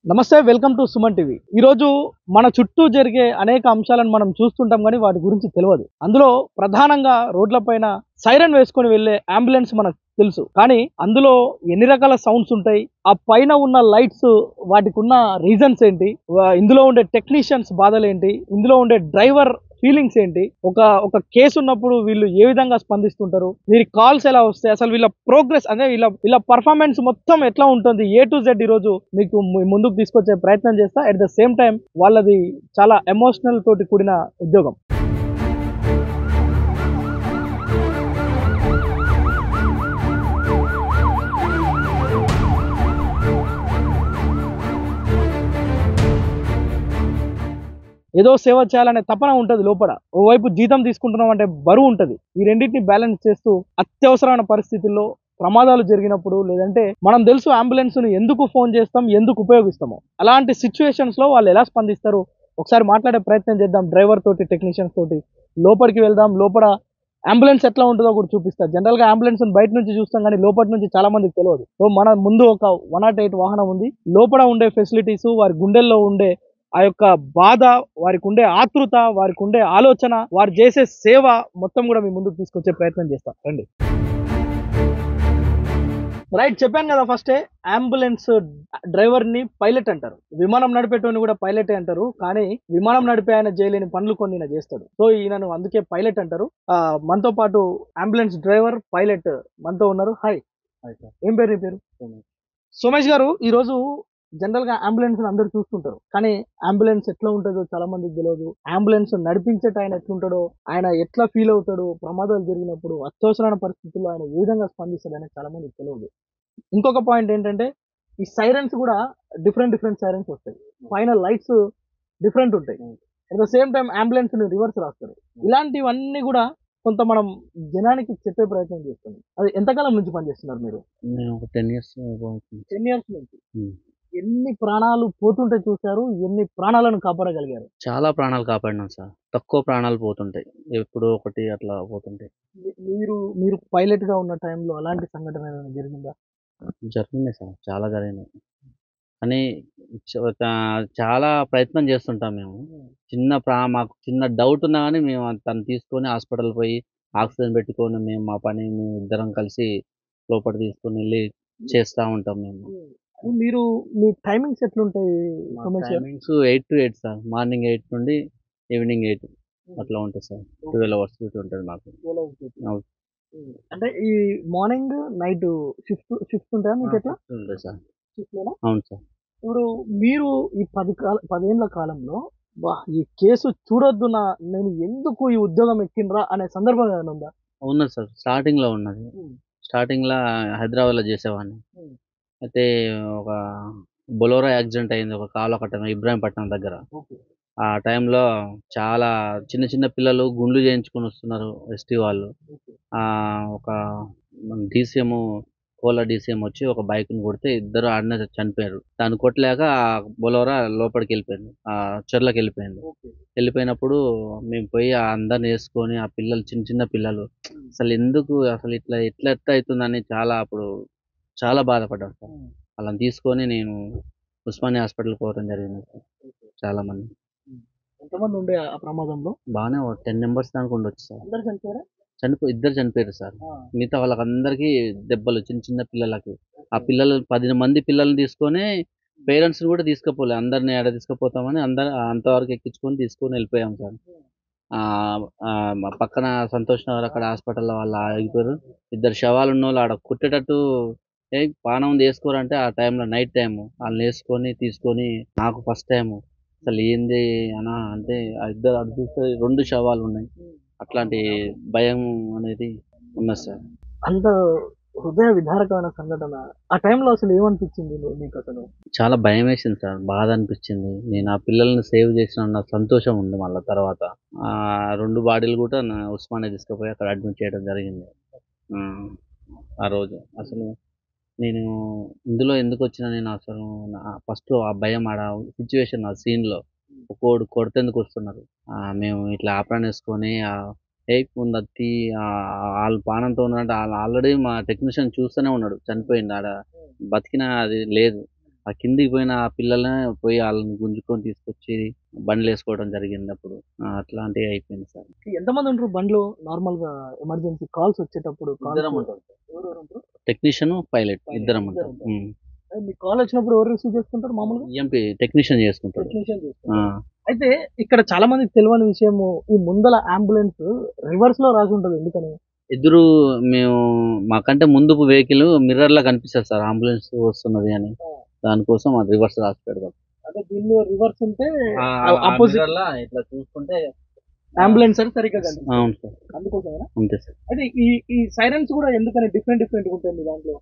నమస్తే, welcome to Suman TV. ఈరోజు మన చుట్టూ జరిగే అనేక అంశాలను మనం చూస్తుంటాం కానీ వాటి గురించి తెలియదు. అందులో ప్రధానంగా రోడ్లపైన సైరన్ వేసుకొని వెళ్ళే అంబులెన్స్ మనకు తెలుసు. కానీ అందులో ఎన్ని రకాల సౌండ్స్ ఉంటాయి, ఆ పైన ఉన్న లైట్స్ వాటికి ఉన్న రీజన్స్ ఏంటి, ఇందులో ఉండే టెక్నీషియన్స్ బాధలేంటి, ఇందులో ఉండే డ్రైవర్ ఫీలింగ్స్ ఏంటి, ఒక ఒక కేసు ఉన్నప్పుడు వీళ్ళు ఏ విధంగా స్పందిస్తుంటారు, వీరి కాల్స్ ఎలా వస్తాయి, అసలు వీళ్ళ ప్రోగ్రెస్ అంటే వీళ్ళ పర్ఫార్మెన్స్ మొత్తం ఎట్లా ఉంటుంది, ఏ టు జెడ్ ఈరోజు మీకు ముందుకు తీసుకొచ్చే ప్రయత్నం చేస్తా. అట్ ద సేమ్ టైం వాళ్ళది చాలా ఎమోషనల్ తోటి కూడిన ఉద్యోగం. ఏదో సేవ చేయాలనే తపన ఉంటుంది లోపల. ఓవైపు జీతం తీసుకుంటున్నాం అంటే బరువు ఉంటుంది. ఈ రెండింటిని బ్యాలెన్స్ చేస్తూ అత్యవసరమైన పరిస్థితుల్లో ప్రమాదాలు జరిగినప్పుడు, లేదంటే మనం తెలుసు అంబులెన్స్ ను ఎందుకు ఫోన్ చేస్తాం, ఎందుకు ఉపయోగిస్తామో, అలాంటి సిచ్యువేషన్స్ లో వాళ్ళు ఎలా స్పందిస్తారు ఒకసారి మాట్లాడే ప్రయత్నం చేద్దాం. డ్రైవర్ తోటి, టెక్నీషియన్స్ తోటి లోపలికి వెళ్దాం. లోపల అంబులెన్స్ ఎట్లా ఉంటుందో కూడా చూపిస్తారు. జనరల్ గా అంబులెన్స్ బయట నుంచి చూస్తాం కానీ లోపల నుంచి చాలా మందికి తెలియదు. సో మన ముందు ఒక 108 వాహనం ఉంది. లోపల ఉండే ఫెసిలిటీస్, వారి గుండెల్లో ఉండే ఆ యొక్క బాధ, వారికి ఉండే ఆతృత, వారికి ఉండే ఆలోచన, వారు చేసే సేవ మొత్తం కూడా మీ ముందుకు తీసుకొచ్చే ప్రయత్నం చేస్తాం. రండి. రైట్, చెప్పాను కదా ఫస్టే, అంబులెన్స్ డ్రైవర్ ని పైలట్ అంటారు. విమానం నడిపేటోని కూడా పైలటే అంటారు. కానీ విమానం నడిపే ఆయన చేయలేని పనులు కొన్ని ఈయన చేస్తాడు. సో ఈయనను అందుకే పైలట్ అంటారు. మనతో పాటు అంబులెన్స్ డ్రైవర్, పైలట్ మనతో ఉన్నారు. హాయ్. Hi sir. ఏం పేరు నీ పేరు? సోమేష్ గారు, ఈ రోజు జనరల్ గా అంబులెన్స్ అందరూ చూస్తుంటారు. కానీ అంబులెన్స్ ఎట్లా ఉంటుందో చాలా మందికి తెలియదు. అంబులెన్స్ నడిపించేట ఆయన ఎట్లుంటాడో, ఆయన ఎట్లా ఫీల్ అవుతాడు, ప్రమాదాలు జరిగినప్పుడు అత్యవసరమైన పరిస్థితుల్లో ఆయన ఏ విధంగా స్పందిస్తాడు అనేది చాలా మందికి తెలియదు. ఇంకొక పాయింట్ ఏంటంటే, ఈ సైరన్స్ కూడా డిఫరెంట్ సైరన్స్ వస్తాయి. పైన లైట్స్ డిఫరెంట్ ఉంటాయి. At the same time ambulance ని రివర్స్ రాస్తారు. ఇలాంటివన్నీ కూడా కొంత మనం జనానికి చెప్పే ప్రయత్నం చేస్తున్నాం. అది ఎంతకాలం నుంచి పనిచేస్తున్నారు మీరు? నేను ఒక 10 ఇయర్స్ 10 ఇయర్స్ నుంచి. ఎన్ని ప్రాణాలు పోతుంటే చూశారు, ఎన్ని ప్రాణాలను కాపాడగలిగారు? చాలా ప్రాణాలు కాపాడినాం సార్. తక్కువ ప్రాణాలు పోతుంటాయి. ఎప్పుడో ఒకటి అట్లా పోతుంటాయి. మీరు మీరు పైలట్ గా ఉన్న టైంలో అలాంటి సంఘటన ఏమైనా జరిగిందా? జరిగినాయి సార్. చాలా జరిగినాయి. కానీ చాలా ప్రయత్నం చేస్తుంటాం మేము. మాకు చిన్న డౌట్ ఉన్నా గానీ మేము తనని తీసుకొని హాస్పిటల్ పోయి ఆక్సిజన్ పెట్టుకొని మా పని మేము ఇద్దరం కలిసి లోపలికి తీసుకొనెళ్ళి చేస్తా ఉంటాం మేము. మీరు మీ టైమింగ్స్ ఎట్లుంటాయి మా సోమేష్ గారు? Timings 8 to 8 sir. మార్నింగ్ 8 నుండి ఈవినింగ్ 8 అట్లా ఉంటుంది సార్. 12 అవర్స్ డ్యూటీ ఉంటుంది మాకు. అవును. అంటే ఈ మార్నింగ్ నైట్ షిఫ్ట్ ఉంటాయా మీకు? ఎట్లా ఉంటుంది సార్. షిఫ్ట్ లేనా? అవును సార్. ఇప్పుడు మీరు ఈ 10 ఏళ్ల కాలంలో ఈ కేసు చూడొద్దు, నేను ఎందుకు ఈ ఉద్యోగం ఎక్కినరా అనే సందర్భం ఏమైనా ఉందా? ఉన్నది సార్. స్టార్టింగ్‌లో ఉన్నది. స్టార్టింగ్‌ల హైదరాబాద్‌లో చేసేవాడిని. అయితే ఒక బొలెరో యాక్సిడెంట్ అయింది. ఒక కాలువకట్టన ఇబ్రాహీంపట్నం దగ్గర. ఓకే. ఆ టైంలో చాలా చిన్న చిన్న పిల్లలు గుండ్లు చేయించుకొని వస్తున్నారు ఎస్టీ వాళ్ళు. ఒక డీసీఎం, కోలా డీసీఎం వచ్చి ఒక బైక్‌ని కొడితే ఇద్దరు ఆడనే చనిపోయారు. దాన్ని కొట్టలేక ఆ బొలెరో లోపలికెళ్ళిపోయింది. చెర్లకెళ్ళిపోయింది. వెళ్ళిపోయినప్పుడు మేము పోయి అందరిని ఏసుకొని, ఆ పిల్లలు చిన్న చిన్న పిల్లలు అసలు ఎట్లా అయితుందని అప్పుడు చాలా బాధపడ్డాను సార్. వాళ్ళని తీసుకొని నేను ఉస్మానియా హాస్పిటల్‌కి పోవడం జరిగింది సార్. చాలా మంది. ఎంతమంది ఉండే ఆ ప్రమాదంలో? బానే 10 మెంబర్స్ దాకా ఉండొచ్చు సార్. అందరు చనిపోయారా? ఇద్దరు చనిపోయారు సార్. మిగతా వాళ్ళకందరికీ దెబ్బలు చిన్న చిన్న పిల్లలకి. ఆ పిల్లలు 10 మంది పిల్లల్ని తీసుకొని పేరెంట్స్‌ని కూడా తీసుకుపోలే. అందరిని ఏడ తీసుకుపోతామని అంతవరకు ఎక్కించుకొని తీసుకొని వెళ్ళిపోయాం సార్. మా పక్కన సంతోష్ నగర్ అక్కడ హాస్పిటల్‌లో వాళ్ళు ఆగిపోయారు. ఇద్దరు శవాలున్నోళ్ళు ఆడ కుట్టేటట్టు పానం ఉంది ఏసుకోరంటే ఆ టైంలో నైట్ టైము ఆళ్ళనేసుకొని తీసుకొని నాకు ఫస్ట్ టైము అసలు ఏంది అన్నా అంటే ఆ ఇద్దరు అటు చూస్తే 2 శవాలున్నాయి. అట్లాంటి భయం అనేది ఉన్నది సార్. అంత హృదయ విదారకమైన సంఘటన. ఆ టైంలో అసలు ఏమనిపించింది మీకు అసలు? చాలా భయమేసింది సార్. బాధ అనిపించింది. నేను ఆ పిల్లల్ని సేవ్ చేసినన్న సంతోషం ఉంది మళ్ళా తర్వాత. 2 బాడీలు కూడా ఉస్మానియా తీసుకుపోయి అక్కడ అడ్మిట్ చేయడం జరిగింది. ఆ రోజు అసలు నేను ఇందులో ఎందుకొచ్చినా నేను అసలు ఫస్ట్ ఆ భయం సిట్యుయేషన్, ఆ సీన్‌లో ఒక్కోడు కొడితేందుకు వస్తున్నారు. మేము ఇట్లా ఆప్రాన్ ఏసుకొని ముందత్తి ఆళ్ళు ప్రాణంతో ఉన్నారంటే ఆల్రెడీ మా టెక్నీషియన్ చూస్తూనే ఉన్నాడు. చనిపోయిండు ఆడ. బతికినా అది లేదు. ఆ కిందికి పోయిన ఆ పిల్లలనే పోయి వాళ్ళని గుంజుకొని తీసుకొచ్చి బండ్లు వేసుకోవడం జరిగింది అప్పుడు. అట్లాంటివి అయిపోయింది సార్. ఎంతమంది ఉంటారు బండ్లో నార్మల్ గా ఎమర్జెన్సీ కాల్స్ వచ్చేటప్పుడు? ఇద్దరం ఉంటాం సార్. ఎవరెవరు ఉంటారు? టెక్నీషియన్, పైలట్ Pilot ఇద్దరం ఇద్దరు ఉంటాం. ఉంటారు. మీకు కాల్ వచ్చినప్పుడు ఎవరు రిసీవ్ చేసుకుంటారు మామూలుగా? ఈఎంపీ టెక్నీషియన్ చేసుకుంటాడు. టెక్నీషియన్ ఆ, చేసుకుంటారు. అయితే ఇక్కడ చాలా మందికి తెలియని విషయము, ఈ ముందల అంబులెన్స్ రివర్స్ లో రాసి ఉంటది, ఎందుకని? ఎదురు మేము మాకంటే ముందు వెహికల్ మిర్రర్ లా కనిపిస్తుంది సార్, అంబులెన్స్ వస్తున్నది అని. దానికోసం అది రివర్స్ రాసి పెడతాం. అదే దీనిలో రివర్స్ ఉంటే ఆ ఆపోజిట్ mirror లా ఇట్లా చూసుకుంటే అంబులెన్స్ అని సరిగ్గా కనిపిస్తుంది. అవును సార్, అందుకోసమేనా? అంతే సార్. అయితే ఈ ఈ సైరన్స్ కూడా ఎందుకని డిఫరెంట్ డిఫరెంట్ ఉంటాయి మీ దాంట్లో?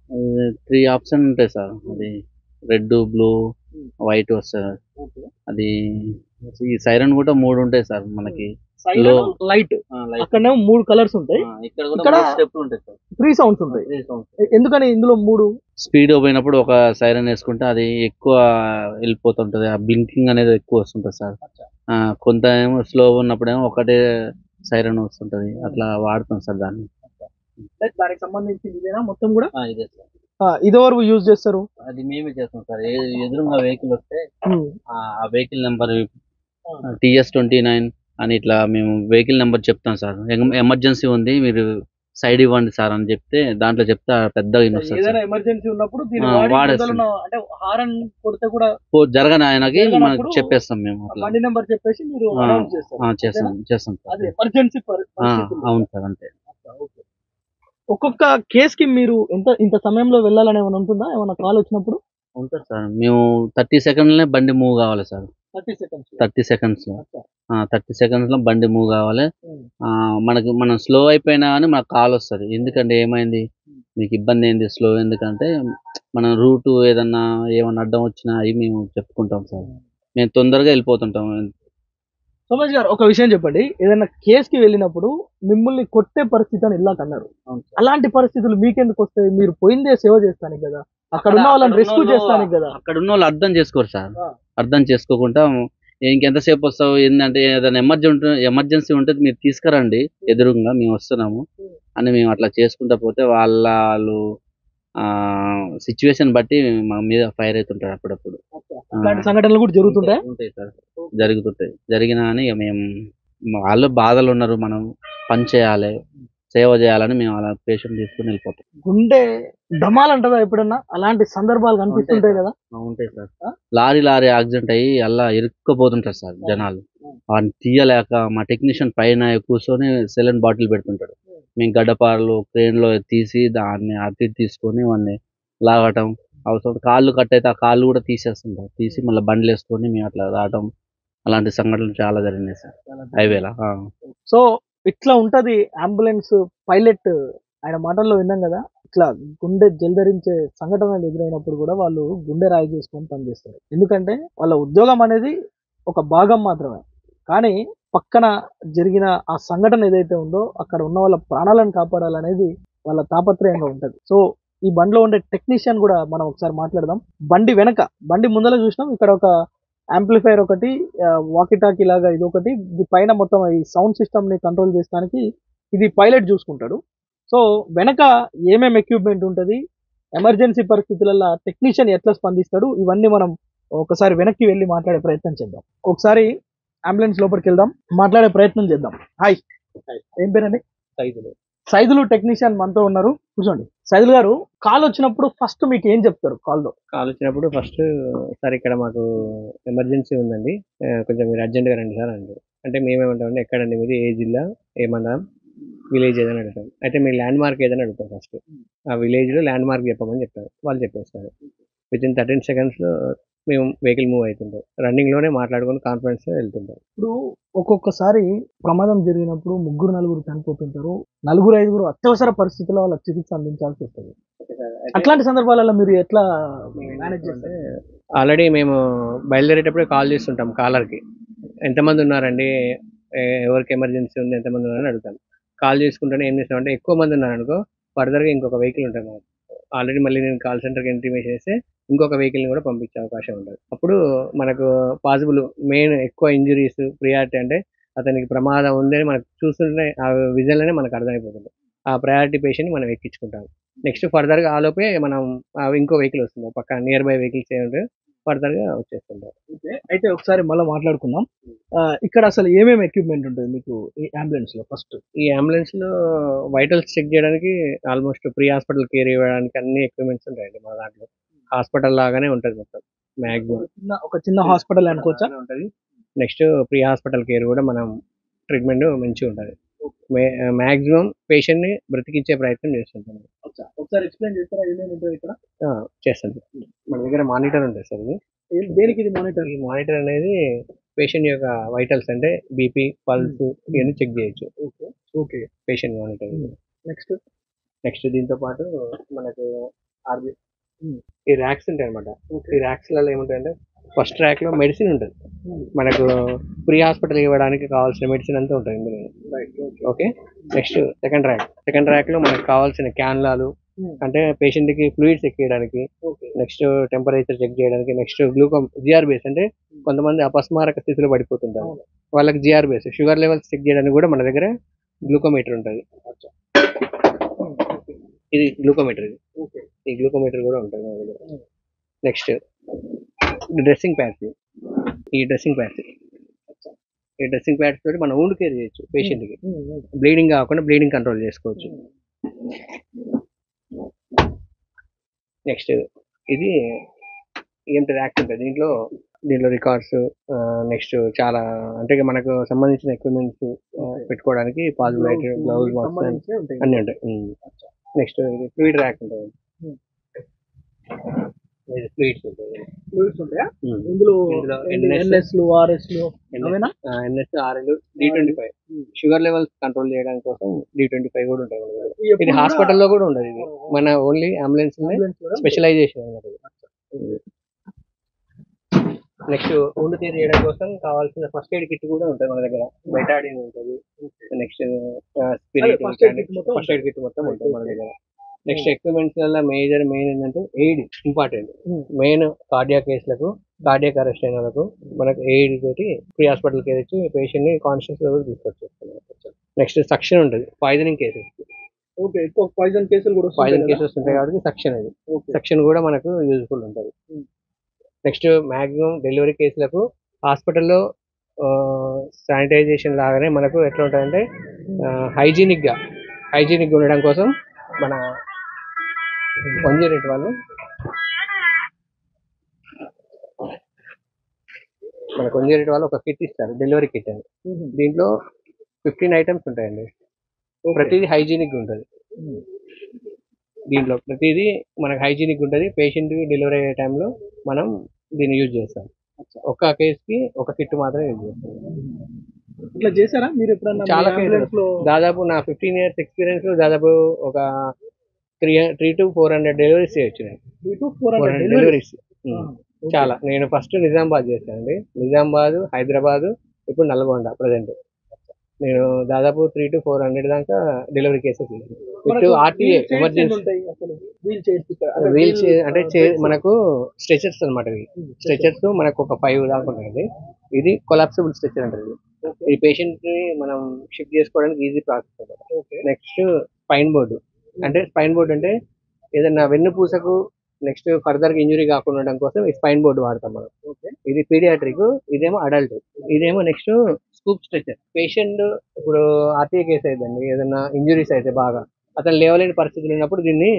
3 ఆప్షన్ ఉంటాయి సార్. అది రెడ్, బ్లూ, వైట్ వస్తుంది. ఓకే. అది ఈ సైరన్ కూడా 3 ఉంటాయి సార్ మనకి. Siren, Low. లైట్, లైట్ అక్కడనే 3 కలర్స్ ఉంటాయి, ఇక్కడ కూడా ఇక్కడ 3 స్టెప్లు ఉంటాయి సార్. 3 సౌండ్స్ ఉంటాయి. 3 sounds. ఎందుకని ఇందులో 3? స్పీడ్ పోయినప్పుడు ఒక సైరన్ వేసుకుంటే అది ఎక్కువ వెళ్ళిపోతుంటది, ఆ బ్లింకింగ్ అనేది ఎక్కువ వస్తుంటది సార్. కొంత ఏమో స్లో ఉన్నప్పుడేమో ఒకటే సైరన్ వస్తుంటది, అట్లా వాడుతాం సార్ దాన్ని. దానికి సంబంధించి ఇదేనా మొత్తం కూడా? ఇదే సార్. ఇది ఎవరు యూజ్ చేస్తారు? అది మేమే చేస్తాం సార్. ఎదురుగా వెహికల్ వస్తే ఆ వెహికల్ నెంబర్ TS29 అని ఇట్లా మేము వెహికల్ నెంబర్ చెప్తాం సార్. ఎమర్జెన్సీ ఉంది, మీరు సైడ్ ఇవ్వండి సార్ అని చెప్తే దాంట్లో చెప్తే పెద్దగా వినొస్తుంది ఏదైనా సార్. ఎమర్జెన్సీ ఉన్నప్పుడు దీన్ని వాడేస్తాం. అంటే హారన్ కొడితే కూడా జరగని ఆయనకి మనకు జరగనప్పుడు చెప్పేస్తాం మేము అట్లా. బండి నెంబర్ చెప్పేసి మీరు ఆ, అనౌన్స్ చేస్తారు. చేస్తాం సార్. అది ఎమర్జెన్సీ అవును సార్, అంతే. ఒక్కొక్క కేస్ కి మీరు ఇంత సమయంలో వెళ్ళాలని ఏమైనా ఉంటుందా, ఏమైనా కాల్ వచ్చినప్పుడు? ఉంటుంది సార్. మేము 30 సెకండ్లనే బండి మూవ్ కావాలి సార్. 30 సెకండ్స్. 30 సెకండ్స్ 30 సెకండ్స్ లో బండి మూవ్ కావాలి. మనం స్లో అయిపోయినా కానీ మనకు కాల్ వస్తుంది, ఎందుకంటే ఏమైంది, మీకు ఇబ్బంది ఏంది, స్లో ఎందుకంటే మనం రూట్ ఏదన్నా ఏమన్నా అడ్డం వచ్చినా అవి మేము చెప్పుకుంటాం సార్. మేము తొందరగా వెళ్ళిపోతుంటాం. సోమేష్ గారు, ఒక విషయం చెప్పండి. ఏదైనా కేస్ కి వెళ్ళినప్పుడు మిమ్మల్ని కొట్టే పరిస్థితి అని ఇలాగ అన్నారు. అలాంటి పరిస్థితులు మీకెందుకు వస్తాయి? మీరు పోయిందే సేవ చేస్తానికి కదా, అక్కడ ఉన్న వాళ్ళని రెస్క్యూ చేస్తానికి కదా. అక్కడ ఉన్న వాళ్ళు అర్థం చేసుకోరు సార్. ఆ. అర్థం చేసుకోకుండా ఇంకెంతసేపు వస్తావు, ఏంటంటే ఏదైనా ఎమర్జెన్సీ ఉంటే మీరు తీసుకురండి, ఎదురుగా మేము వస్తున్నాము అని మేము అట్లా చేసుకుంటా పోతే వాళ్ళు సిచ్యువేషన్ బట్టి మా మీద ఫైర్ అవుతుంటారు అప్పుడప్పుడు. అలాంటి సంఘటనలు కూడా జరుగుతుంటాయి. ఉంటాయి సార్, జరుగుతుంటాయి. జరిగినా అని ఇక మేము వాళ్ళు బాధలు ఉన్నారు, మనం పని చేయాలి, సేవ చేయాలని మేము అలా పేషెంట్ తీసుకుని వెళ్ళిపోతాం. గుండె ఢమాలంటదా ఎప్పుడన్నా? అలాంటి సందర్భాలు కనిపిస్తుంటాయి కదా. ఉంటాయి సార్. లారీ యాక్సిడెంట్ అయ్యి అలా ఇరుక్కుపోతుంటారు సార్ జనాలు. వాడిని తీయలేక మా టెక్నీషియన్ పైన కూర్చొని సెలెన్ బాటిల్ పెడుతుంటాడు. మేము గడ్డపారలు క్రేన్లో తీసి దాన్ని అతి తీసుకొని వాడిని లాగటం, అవసరం కాళ్ళు కట్ అయితే ఆ కాళ్ళు కూడా తీసేస్తుంటాం, తీసి మళ్ళీ బండ్లు వేసుకొని మేము అట్లా రావటం. అలాంటి సంఘటనలు చాలా జరిగినాయి సార్ హైవేలో. సో ఇట్లా ఉంటది అంబులెన్స్ పైలట్. ఆయన మాటల్లో విన్నాం కదా, ఇట్లా గుండె జల్దరించే సంఘటనలు ఎదురైనప్పుడు కూడా వాళ్ళు గుండె రాయి చేసుకొని పనిచేస్తారు. ఎందుకంటే వాళ్ళ ఉద్యోగం అనేది ఒక భాగం మాత్రమే, కానీ పక్కన జరిగిన ఆ సంఘటన ఏదైతే ఉందో అక్కడ ఉన్న వాళ్ళ ప్రాణాలను కాపాడాలనేది వాళ్ళ తాపత్రయంగా ఉంటది. సో ఈ బండిలో ఉండే టెక్నీషియన్ కూడా మనం ఒకసారి మాట్లాడదాం. బండి ముందర చూసినాం, ఇక్కడ ఒక యాంప్లిఫైర్ ఒకటి, వాకిటాకీ లాగా ఇది ఒకటి, ఇది పైన మొత్తం ఈ సౌండ్ సిస్టమ్ ని కంట్రోల్ చేయడానికి ఇది పైలట్ చూసుకుంటాడు. సో వెనక ఏమేమి ఎక్విప్మెంట్ ఉంటుంది, ఎమర్జెన్సీ పరిస్థితులలో టెక్నీషియన్ ఎట్లా స్పందిస్తాడు, ఇవన్నీ మనం ఒకసారి వెనక్కి వెళ్ళి మాట్లాడే ప్రయత్నం చేద్దాం. ఒకసారి అంబులెన్స్ లోపలికి వెళ్దాం, మాట్లాడే ప్రయత్నం చేద్దాం. హాయ్, ఏం పేరండి? సైదులు టెక్నీషియన్ మనతో ఉన్నారు, కూర్చోండి. సైదులు గారు, కాల్ వచ్చినప్పుడు ఫస్ట్ మీకు ఏం చెప్తారు? కాల్ వచ్చినప్పుడు ఫస్ట్ సార్ ఇక్కడ మాకు ఎమర్జెన్సీ ఉందండి, కొంచెం మీరు అర్జెంట్గా రండి సార్ అంటారు. అంటే మేమేమంటామంటే ఎక్కడండి మీది, ఏ జిల్లా, ఏమన్నా విలేజ్ ఏదైనా అడుగుతాం. అయితే మీ ల్యాండ్ మార్క్ ఏదైనా అడుగుతాం. ఫస్ట్ ఆ విలేజ్లో ల్యాండ్ మార్క్ చెప్పమని చెప్తారు, వాళ్ళు చెప్పేస్తారు. వితిన్ 13 సెకండ్స్లో మేము వెహికల్ మూవ్ అవుతుంటాం, రన్నింగ్లోనే మాట్లాడుకొని కాన్ఫిడెన్స్లో వెళ్తుంటాం. ఇప్పుడు ఒక్కొక్కసారి ప్రమాదం జరిగినప్పుడు 3-4 చనిపోతుంటారు, 4-5 అత్యవసర పరిస్థితుల్లో వాళ్ళ చికిత్స అందించాల్సి వస్తుంది. అట్లాంటి సందర్భాలలో మీరు ఎట్లా మేనేజ్ చేస్తారు? ఆల్రెడీ మేము బయలుదేరేటప్పుడే కాల్ చేస్తుంటాం కాలర్కి, ఎంతమంది ఉన్నారండి, ఎవరికి ఎమర్జెన్సీ ఉంది, ఎంతమంది ఉన్నారని అడుగుతాం. కాల్ చేసుకుంటేనే ఏం చేస్తామంటే ఎక్కువ మంది ఉన్నారనుకో ఫర్దర్గా ఇంకొక వెహికల్ ఉంటుంది మనకు. ఆల్రెడీ మళ్ళీ నేను కాల్ సెంటర్కి ఇంటిమేషన్ చేస్తే ఇంకొక వెహికల్ని కూడా పంపించే అవకాశం ఉంటుంది. అప్పుడు మనకు పాసిబుల్ మెయిన్ ఎక్కువ ఇంజరీస్ ప్రియారిటీ అంటే అతనికి ప్రమాదం ఉందని మనకు చూస్తుంటే ఆ విజన్లోనే మనకు అర్థమైపోతుంది. ఆ ప్రయారిటీ పేషెంట్ని మనం ఎక్కించుకుంటాం. నెక్స్ట్ ఫర్దర్గా ఆలోపే మనం ఇంకో వెహికల్ వస్తుంది పక్క నియర్ బై వెహికల్స్ ఏమంటే ఫర్దర్గా వచ్చేస్తుంటారు. ఓకే. అయితే ఒకసారి మళ్ళీ మాట్లాడుకుందాం. ఇక్కడ అసలు ఏమేమి ఎక్విప్మెంట్ ఉంటుంది మీకు ఈ అంబులెన్స్ లో? ఫస్ట్ ఈ అంబులెన్స్ లో వైటల్స్ చెక్ చేయడానికి ఆల్మోస్ట్ ప్రీ హాస్పిటల్ కేర్ ఇవ్వడానికి అన్ని ఎక్విప్మెంట్స్ ఉంటాయండి మన దాంట్లో. హాస్పిటల్ లాగానే ఉంటుంది మొత్తం మ్యాక్సిమం. ఒక చిన్న హాస్పిటల్ అనుకోవచ్చా? ఉంటుంది. నెక్స్ట్ ప్రీ హాస్పిటల్ కేర్ కూడా మనం ట్రీట్మెంట్ మంచిగా ఉంటుంది. మ్యాక్సిమం పేషెంట్ ని బ్రతికించే ప్రయత్నం చేస్తుంటాం. ఒకసారి ఎక్స్ప్లెయిన్ చేస్తారా ఏమేమి ఉంటుంది ఇక్కడ? చేస్తాం. మన దగ్గర మానిటర్ ఉంటుంది సార్. ఇది దేనికి ఇది మానిటర్? ఈ మానిటర్ అనేది పేషెంట్ యొక్క వైటల్స్ అంటే బీపీ, పల్స్ ఇవన్నీ చెక్ చేయొచ్చు. Okay. Okay. Patient monitor. Next next దీంతో పాటు మనకు ఆర్బీ ఈ ర్యాక్స్ ఉంటాయి అనమాట. ఈ ర్యాక్స్లలో ఏముంటాయంటే ఫస్ట్ ర్యాక్ లో మెడిసిన్ ఉంటుంది. మనకు ప్రీ హాస్పిటల్ ఇవ్వడానికి కావాల్సిన మెడిసిన్ అంతా ఉంటుంది ఇందులో. ఓకే. నెక్స్ట్ సెకండ్ ర్యాక్ లో మనకు కావాల్సిన క్యాన్లాలు అంటే పేషెంట్ కి ఫ్లూయిడ్స్ ఎక్కియడానికి, నెక్స్ట్ టెంపరేచర్ చెక్ చేయడానికి, నెక్స్ట్ జిఆర్ బేస్ అంటే కొంతమంది అపస్మారక స్థితిలో పడిపోతుంటారు వాళ్ళకి GRBS sugar levels check చేయడానికి కూడా మన దగ్గర గ్లూకోమీటర్ ఉంటుంది. ఇది గ్లూకోమీటర్. ఈ గ్లూకోమీటర్ కూడా ఉంటుంది మన దగ్గర. Next dressing pads. ఈ డ్రెస్సింగ్ ప్యాడ్స్ తోటి మనం wound కేర్ చేయొచ్చు. పేషెంట్ కి బ్లీడింగ్ కాకుండా బ్లీడింగ్ కంట్రోల్ చేసుకోవచ్చు. నెక్స్ట్ ఇది ఏంటి ర్యాక్ ఉంటుంది. దీంట్లో రికార్డ్స్, నెక్స్ట్ చాలా అంటే మనకు సంబంధించిన ఎక్విప్మెంట్స్ పెట్టుకోవడానికి పాజిబిలిటీ, గ్లౌజ్, బాక్స్ అన్నీ ఉంటాయి. నెక్స్ట్ ఇది ఫ్లూయిడ్ ర్యాక్ ఉంటుంది. ఫ్లూయిడ్స్ ఉంటాయా ఇందులో? ఎన్ఎస్లు, ఆర్ఎస్లు, NS, RL, D25 sugar levels control చేయడానికి కోసం D25 కూడా ఉంటాయి. ఇది హాస్పిటల్లో కూడా ఉండదు. ఇది మన ఓన్లీ అంబులెన్స్ స్పెషలైజేషన్ అన్నమాట. నెక్స్ట్ wound కేర్ చేయడం కోసం కావాల్సిన ఫస్ట్ ఎయిడ్ కిట్ కూడా ఉంటుంది మన దగ్గర. బెటాడిన్ ఉంటుంది. Next spirit, first aid kit మొత్తం ఉంటుంది మన దగ్గర. నెక్స్ట్ ఎక్విప్మెంట్స్ వల్ల మెయిన్ ఏంటంటే ఎయిడ్ ఇంపార్టెంట్. మెయిన్ కార్డియాక్ కేసులకు, కార్డియాక్ అరెస్ట్ అయిన వాళ్ళకు మనకు ఎయిడ్ తోటి ప్రీ హాస్పిటల్ కేర్ ఇచ్చి పేషెంట్ ని కాన్షియస్ లెవెల్ తీసుకొచ్చేస్తున్నాం. నెక్స్ట్ సక్షన్ ఉంటుంది. Poisoning cases. ఓకే. ఎక్కువ పాయిజన్ కేసులు కూడా కేసెస్ ఉంటాయి కాబట్టి సక్షన్, అది సక్షన్ కూడా మనకు యూజ్ఫుల్ ఉంటుంది. నెక్స్ట్ మ్యాక్సిమం డెలివరీ కేసులకు హాస్పిటల్లో శానిటైజేషన్ లాగానే మనకు ఎట్లా ఉంటుందంటే హైజీనిక్ గా ఉండడం కోసం మన 108 వాళ్ళు ఒక కిట్ ఇస్తారు, డెలివరీ కిట్ అని. దీంట్లో 15 ఐటమ్స్ ఉంటాయండి. ప్రతిదీ హైజీనిక్ ఉంటుంది. దీంట్లో ప్రతిదీ మనకు హైజీనిక్ ఉంటుంది. పేషెంట్ డెలివరీ అయ్యే టైంలో మనం దీన్ని యూజ్ చేస్తాం. ఒక్క కేసుకి ఒక కిట్ మాత్రమే యూజ్ చేస్తాం. ఇట్లా చేశారా మీరు ఎప్పుడన్నా? చాలా కేసులు, దాదాపు నా 15 years ఎక్స్పీరియన్స్ లో దాదాపు ఒక 300 to 400 డెలివరీస్ చేయొచ్చు. 300 to 400 డెలివరీస్ చాలా. నేను ఫస్ట్ నిజామాబాద్ చేశానండి. నిజామాబాద్, హైదరాబాద్, ఇప్పుడు నల్గొండ ప్రజెంట్. నేను దాదాపు 300 to 400 దాకా delivery cases with RTA emergency. Wheels అంటే మనకు స్ట్రెచర్స్ అనమాట. ఇవి స్ట్రెచర్స్ మనకు ఒక 5 దాకా ఉంటాయండి. ఇది కొలాప్సిబుల్ స్ట్రెచర్ అంటారు. ఈ పేషెంట్ ని మనం షిఫ్ట్ చేసుకోవడానికి ఈజీ ప్రాసెస్ అనమాట. నెక్స్ట్ స్పైన్ బోర్డ్ అంటే ఏదైనా వెన్నుపూసకు నెక్స్ట్ ఫర్దర్ గా ఇంజురీ కాకుండా ఉండడం కోసం ఈ స్పైన్ బోర్డు వాడతాం మనం. ఇది పీడియాట్రిక్, ఇదేమో అడల్ట్. ఇదేమో నెక్స్ట్ స్కూప్ స్ట్రెచర్. పేషెంట్ ఇప్పుడు ఆర్టీఏ కేసు అయిపోయింది, ఏదైనా ఇంజురీస్ అయితే బాగా అతను లేవలేని పరిస్థితులు ఉన్నప్పుడు దీన్ని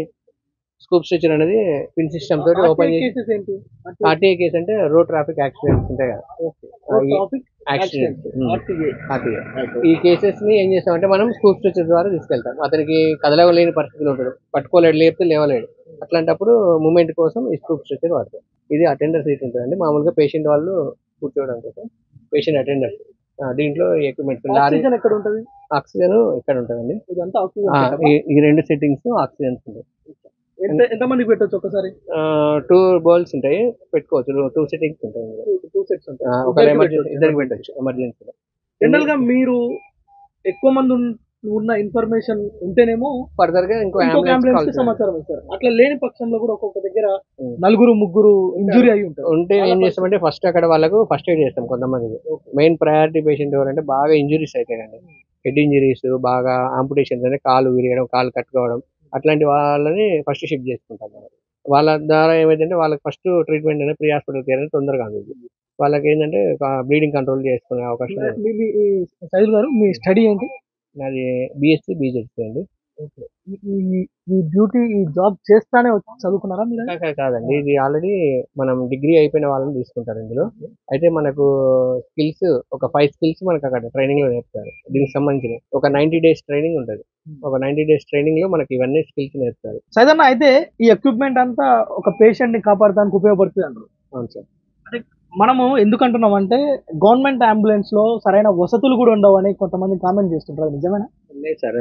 స్కూప్ స్ట్రెచర్ అనేది పిన్ సిస్టమ్ తోటి ఓపెన్ చేసి. ఆర్టీఏ కేసు అంటే రోడ్ ట్రాఫిక్ యాక్సిడెంట్స్ ఉంటాయి కదా, యాక్సిడెంట్స్, ఆర్టీఏ. ఈ కేసెస్ ని ఏం చేస్తామంటే మనం స్కూప్ స్ట్రెచర్ ద్వారా తీసుకెళ్తాం. అతనికి కదలలేని పరిస్థితులు ఉంటాడు, పట్టుకోలేడు, లేపితే లేవలేడు. అట్లాంటప్పుడు మూమెంట్ కోసం ఈ స్కూప్ స్ట్రెచర్ వాడతాం. ఇది అటెండర్ సీట్ ఉంటుందండి. మామూలుగా పేషెంట్ వాళ్ళు కూర్చోవడం కోసం పేషెంట్ అటెండర్. దీంట్లో ఎక్విప్మెంట్స్, ఆక్సిజన్ ఎక్కడ ఉంటుంది? ఆక్సిజన్ ఇక్కడ ఉంటుందండి. ఇదంతా ఆక్సిజన్. ఈ 2 సెట్టింగ్స్ ఆక్సిజన్స్ ఉంటాయి. ఎంత మందికి పెట్టవచ్చు ఒకసారి? 2 బౌల్స్ ఉంటాయి, పెట్టుకోవచ్చు. 2 సెట్టింగ్స్ ఉంటాయి. 2 సెట్స్ ఉంటాయి. ఒక ఎమర్జెన్సీ ఇద్దరికి పెట్టచ్చు ఎమర్జెన్సీలో. జనరల్ గా మీరు ఎక్కువ మంది ఉన్న ఇన్ఫర్మేషన్ ఉంటేనేమో ఫర్దర్ గా ఇంకో అంబులెన్స్ కి సమాచారం ఇస్తారు. అట్లా లేని పక్షంలో కూడా ఒక్కొక్క దగ్గర 4-3 ఇంజురీ అయి ఉంటారు. ఉంటే ఏం చేస్తామంటే ఫస్ట్ అక్కడ వాళ్ళకు ఫస్ట్ ఎయిడ్ చేస్తాం. కొంతమందికి మెయిన్ ప్రయారిటీ పేషెంట్ ఎవరంటే బాగా ఇంజురీస్ అవుతాయండి. హెడ్ ఇంజురీస్, బాగా ఆంపుటేషన్స్ అంటే కాలు విరియడం, కాలు కట్టుకోవడం అట్లాంటి వాళ్ళని ఫస్ట్ షిఫ్ట్ చేసుకుంటాం మనం. వాళ్ళ ద్వారా ఏమైందంటే వాళ్ళకి ఫస్ట్ ట్రీట్మెంట్ అనేది ప్రీ హాస్పిటల్ కేర్ అనేది తొందరగా అందుతుంది. వాళ్ళకి ఏంటంటే బ్లీడింగ్ కంట్రోల్ చేసుకునే అవకాశం ఉంది. సైదుల్ గారు మీ స్టడీ ఏంటి? నాది బీఎస్సీ బీజెడ్సీ అండి. ఈ డ్యూటీ ఈ జాబ్ చేస్తానే చదువుకున్నారా మీరు? కాదండి, ఇది ఆల్రెడీ మనం డిగ్రీ అయిపోయిన వాళ్ళని తీసుకుంటారు ఇందులో. అయితే మనకు స్కిల్స్ ఒక 5 స్కిల్స్ మనకు అక్కడ ట్రైనింగ్ లో నేర్పుతారు. దీనికి సంబంధించి ఒక 90 డేస్ ట్రైనింగ్ ఉంటుంది. ఒక 90 డేస్ ట్రైనింగ్ లో మనకి ఇవన్నీ స్కిల్స్ నేర్పుతారు. సైదన్న, అయితే ఈ ఎక్విప్మెంట్ అంతా ఒక పేషెంట్ ని కాపాడడానికి ఉపయోగపడుతుంది అంటారు. అవును సార్. మనము ఎందుకు అంటున్నాం అంటే గవర్నమెంట్ అంబులెన్స్ లో సరైన వసతులు కూడా ఉండవు అని కొంతమంది కామెంట్ చేస్తుంటారు. నిజమేనా? లేదు సార్,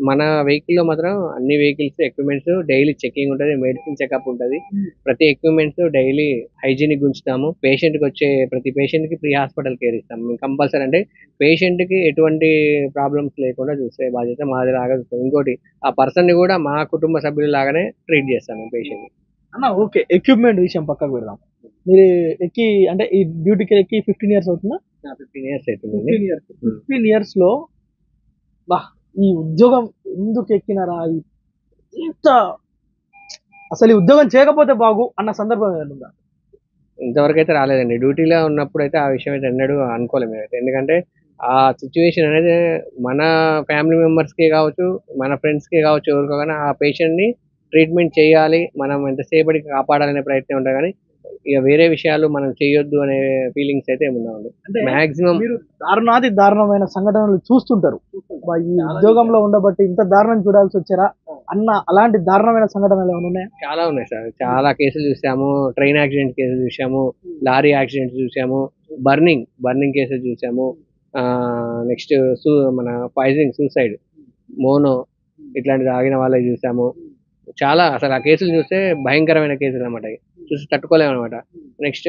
మన వెహికల్ లో మాత్రం అన్ని వెహికల్స్ ఎక్విప్మెంట్స్ డైలీ చెకింగ్ ఉంటుంది, మెడిసిన్ చెకప్ ఉంటుంది. ప్రతి ఎక్విప్మెంట్స్ డైలీ హైజీనిక్ ఉంచుతాము. పేషెంట్ కి వచ్చే ప్రతి పేషెంట్ కి ప్రీ హాస్పిటల్ కేర్ ఇస్తాము. మేము కంపల్సరీ అంటే పేషెంట్ కి ఎటువంటి ప్రాబ్లమ్స్ లేకుండా చూసే బాధ్యత మాది లాగా చూస్తాం. ఇంకోటి, ఆ పర్సన్ ని కూడా మా కుటుంబ సభ్యుల లాగానే ట్రీట్ చేస్తాము పేషెంట్. అన్న ఓకే, ఎక్విప్మెంట్ విషయం పక్కకు పెడదాం. మీరు ఎక్కి అంటే ఈ డ్యూటీకి ఎక్కి 15 years అవుతుందా? 15 years అవుతుంది. 15 years లో బా ఈ ఉద్యోగం ఎందుకు ఎక్కినారా, ఇంత అసలు ఈ ఉద్యోగం చేయకపోతే బాగు అన్న సందర్భం ఏమైనా ఉందా? ఇంతవరకు అయితే రాలేదండి. డ్యూటీలో ఉన్నప్పుడు అయితే ఆ విషయం అయితే ఎన్నడూ అనుకోలేము మేమైతే. ఎందుకంటే ఆ సిచ్యువేషన్ అనేది మన ఫ్యామిలీ మెంబర్స్కే కావచ్చు, మన ఫ్రెండ్స్కే కావచ్చు, ఎవరికో కానీ ఆ పేషెంట్ని ట్రీట్మెంట్ చేయాలి, మనం ఎంతసేపటికి కాపాడాలనే ప్రయత్నం ఉంటుంది. కానీ ఇక వేరే విషయాలు మనం చేయొద్దు అనే ఫీలింగ్స్ అయితే ఏముండవండి. అంటే మాక్సిమం మీరు దారుణాది దారుణమైన సంఘటనలు చూస్తుంటారు. బా, ఈ ఉద్యోగంలో ఉండబట్టి ఇంత దారుణం చూడాల్సి వచ్చారా అన్న అలాంటి దారుణమైన సంఘటనలు ఏమైనా ఉన్నాయా? చాలా ఉన్నాయి సార్. చాలా కేసులు చూసాము. ట్రైన్ యాక్సిడెంట్ కేసులు చూసాము, లారీ యాక్సిడెంట్ చూసాము, బర్నింగ్ కేసులు చూసాము. నెక్స్ట్ మన పాయిజనింగ్, సూసైడ్, మోనో ఇట్లాంటి తాగిన వాళ్ళకి చూసాము. చాలా అసలు ఆ కేసులు చూస్తే భయంకరమైన కేసులు అనమాట. చూసి తట్టుకోలేము అనమాట. నెక్స్ట్